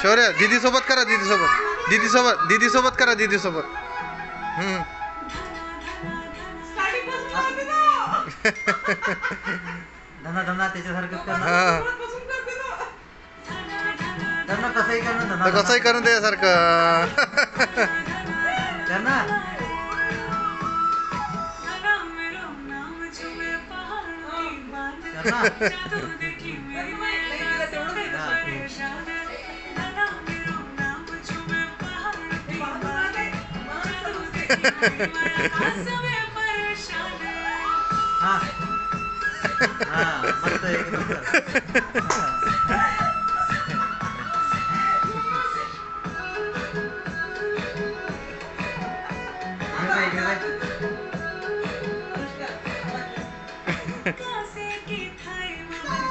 शौर्य दीदी सोबत करा, दीदी सोबत करा, दीदी सोबत. धना धना त्याच्यासारखंच करणार. धना कसंही करणं, धना कसंही करून त्याच्यासारखं. धना हा हा मस्त एक नंबर.